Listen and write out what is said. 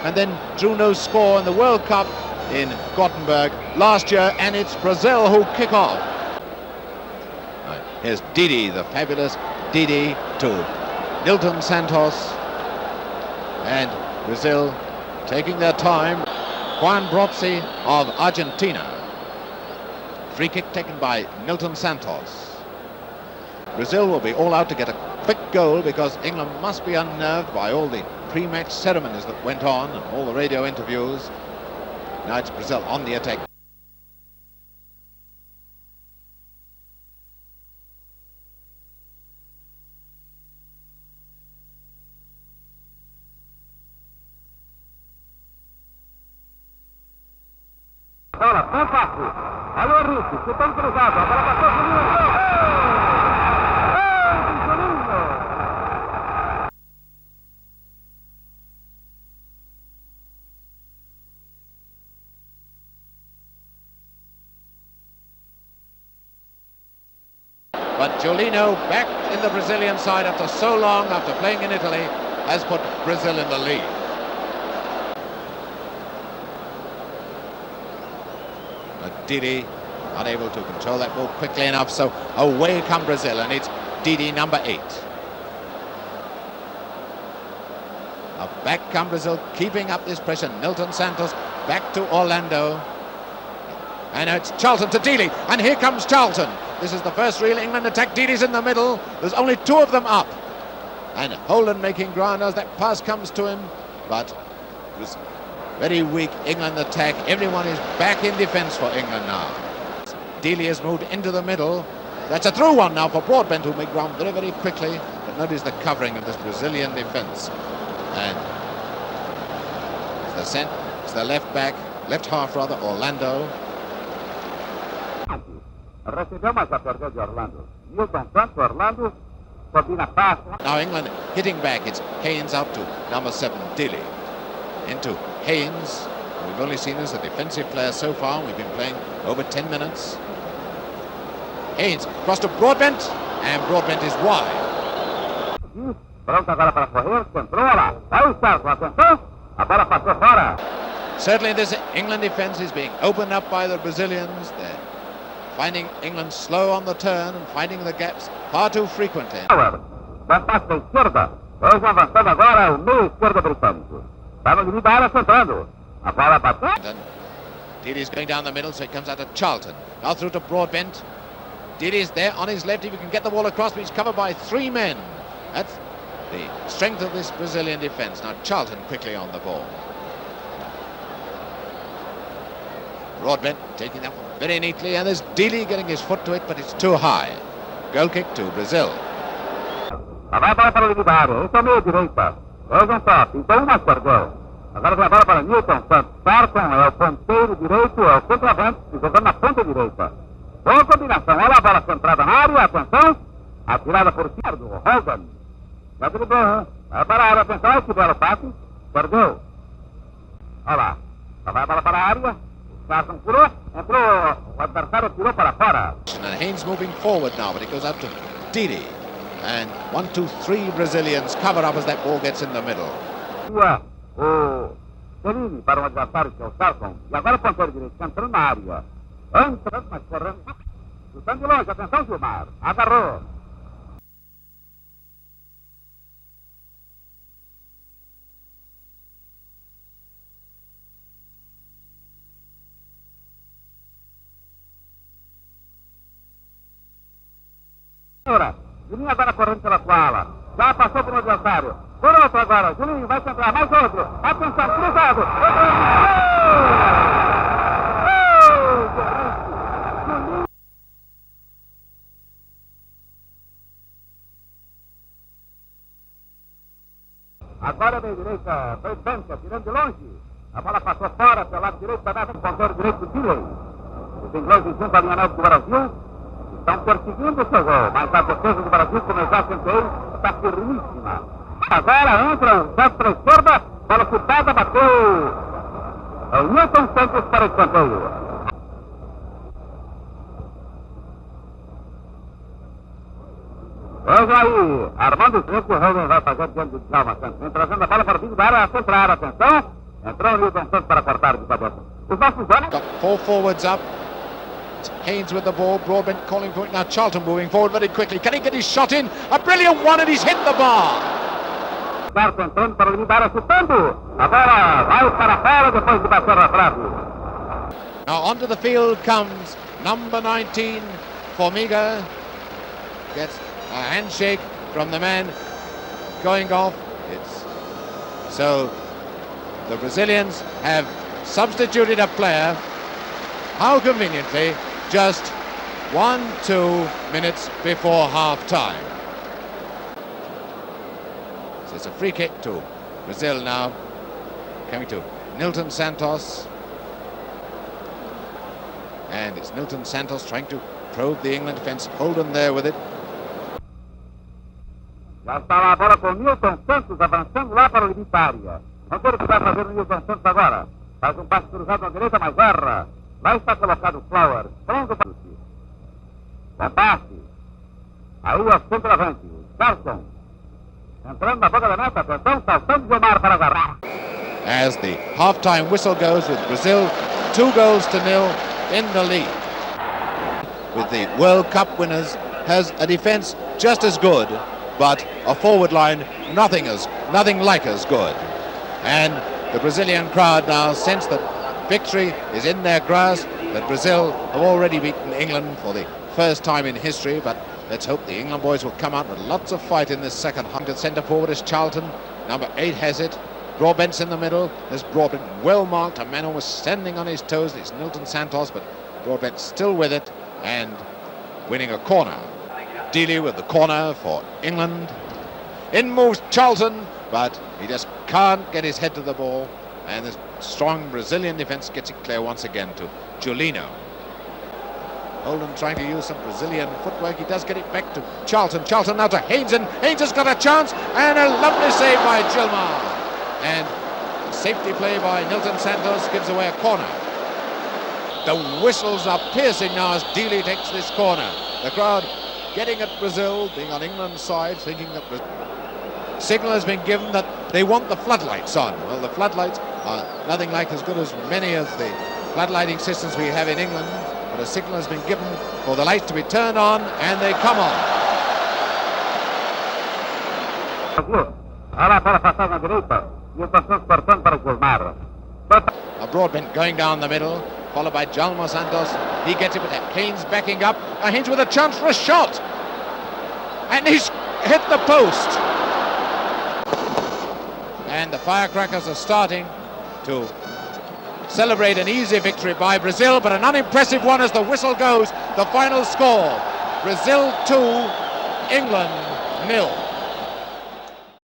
and then drew no score in the World Cup in Gothenburg last year, and it's Brazil who kick off. Right, here's Didi, the fabulous Didi, to Nilton Santos, and Brazil taking their time. Juan Brozzi of Argentina. Free kick taken by Nilton Santos. Brazil will be all out to get a quick goal because England must be unnerved by all the pre-match ceremonies that went on and all the radio interviews. Now it's Brazil on the attack. Olha, bom passe. Olha o Henrique, chutando cruzado. A bola passou por Juninho. But Julinho, back in the Brazilian side after so long, after playing in Italy, has put Brazil in the lead. Didi unable to control that ball quickly enough, so away come Brazil, and it's Didi, number 8. Now back come Brazil, keeping up this pressure. Nilton Santos back to Orlando, and it's Charlton to Didi, and here comes Charlton. This is the first real England attack. Didi's in the middle. There's only 2 of them up, and Holland making ground as that pass comes to him, but it was very weak England attack. Everyone is back in defence for England now. Didi has moved into the middle. That's a through one now for Broadbent, who make ground very, very quickly. But notice the covering of this Brazilian defence. And it's the left back, left half rather, Orlando. Recebeu, mas a perdeu de Orlando. Nilton Santos, Orlando, combina passe. Now England hitting back. It's Haynes out to number 7, Didi. Into Haynes. We've only seen as a defensive player so far. We've been playing over 10 minutes. Haynes cross to Broadbent, and Broadbent is wide. Pronto agora para correr, centrou lá. Vai o Santos, atenção. A bola passou fora. Certainly this England defence is being opened up by the Brazilians. They're finding England slow on the turn and finding the gaps far too frequently. Vai passe da esquerda. Hoje avançando agora o meio esquerdo britânico. Está no limite da área, centrando. A bola bateu. Didi's going down the middle, so he comes out to Charlton. Now through to Broadbent. Didi's there on his left if he can get the ball across, but he's covered by 3 men. That's the strength of this Brazilian defence. Now Charlton quickly on the ball. Broadbent taking that one very neatly, and there's Didi getting his foot to it, but it's too high. Goal kick to Brazil. Vai a bola para o limite da área. Esse é o meio direita. Hoje um top, então uma perdeu. Agora vem a bola para Nilton Santos. Charlton é o ponteiro direito, é o centroavante, jogando na ponta direita. Boa combinação, olha a bola centrada na área, atenção. A tirada por cima do Hogan. Já driblou, hein? Vai para a área, atenção, esse belo passe. Perdeu. Olha lá. Já vai a bola para a área. Charlton pulou, entrou, o adversário tirou para fora. And Haynes moving forward now, but it goes out to Didi. And 1, 2, 3 Brazilians cover up as that ball gets in the middle. O Celini para o adversário, que é o Santos. E agora o ponteiro direito, entrando na área. Entrando, mas correndo. Chutando de longe, atenção, Gilmar. Agarrou. Juninho agora correndo pela sua ala. Já passou por um adversário. Por outro agora. Juninho vai centrar. Mais outro. Atenção, cruzado. Agora meio direita. Foi Banca, tirando de longe. A bola passou fora pelo lado direito da meta. Ponteiro direito do Chile. Os ingleses junto à linha média do Brasil estão perseguindo o seu gol, mas a defesa do Brasil, como eu já sentei, está firmíssima. Agora entra o Santos para a esquerda, bola chutada, bateu. É o Nilton Santos para o escanteio. Veja aí, armando o jogo, o Rogan vai fazer diante do Djalma Santos. Vem trazendo a bola para o fim da área, a centrar, atenção. Entrou o Nilton Santos para cortar de cabeça. Os nossos homens... Got 4 forwards up. Haynes with the ball, Broadbent calling for it. Now Charlton moving forward very quickly. Can he get his shot in? A brilliant one, and he's hit the bar. Santos entrando para limitar, chutando. A bola vai para fora depois de bater a trave. Now onto the field comes number 19, Formiga. Gets a handshake from the man going off. So the Brazilians have substituted a player. How conveniently, just 1-2 minutes before half-time. So it's a free kick to Brazil now. Coming to Nilton Santos. And it's Nilton Santos trying to probe the England defence. Holden there with it. Já está lá a bola com o Nilton Santos avançando lá para o limite da área. Vamos ver o que vai fazer o Nilton Santos agora. Faz passe cruzado à direita, mas erra. Lá está colocado o Flowers. Pronto para o é passe. Aí o centroavante, Carlson. Entrando na boca da meta, atenção, saltando o mar para agarrar. As the half-time whistle goes with Brazil 2-0 in the lead. With the World Cup winners has a defence just as good, but a forward line nothing like as good. And the Brazilian crowd now sense that victory is in their grasp, that Brazil have already beaten England for the first time in history, but let's hope the England boys will come out with lots of fight in this second half. The centre forward is Charlton, number 8 has it. Broadbent's in the middle. There's Broadbent well marked, a man who was standing on his toes. It's Nilton Santos, but Broadbent still with it and winning a corner. Dealey with the corner for England. In moves Charlton, but he just can't get his head to the ball, and this strong Brazilian defence gets it clear once again to Julino. Holden trying to use some Brazilian footwork. He does get it back to Charlton. Charlton now to Haynes, and Haynes has got a chance, and a lovely save by Gilmar. And safety play by Nilton Santos gives away a corner. The whistles are piercing now as Dealey takes this corner. The crowd getting at Brazil, being on England's side, thinking that signal has been given that they want the floodlights on. Well, the floodlights are nothing like as good as many of the floodlighting systems we have in England, but a signal has been given for the lights to be turned on, and they come on. A Broadbent going down the middle, followed by Jalma Santos. He gets it with Haynes backing up. Haynes with a chance for a shot, and he's hit the post. And the firecrackers are starting to celebrate an easy victory by Brazil, but an unimpressive one as the whistle goes. The final score: Brazil 2, England 0.